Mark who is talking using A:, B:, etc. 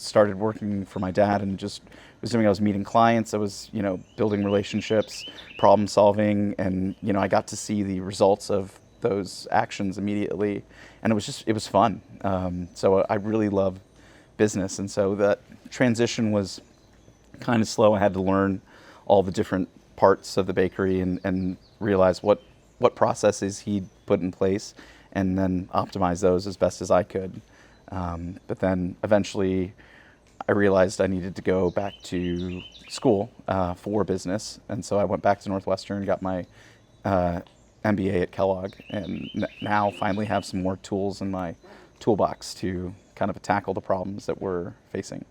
A: started working for my dad and just was doing, I was meeting clients, I was, building relationships, problem solving, and, I got to see the results of those actions immediately. And it was fun. So I really love business. And so that transition was kind of slow. I had to learn all the different parts of the bakery and realize what processes he'd put in place and then optimize those as best as I could. But then eventually I realized I needed to go back to school for business. And so I went back to Northwestern, got my MBA at Kellogg, and now finally have some more tools in my toolbox to kind of tackle the problems that we're facing.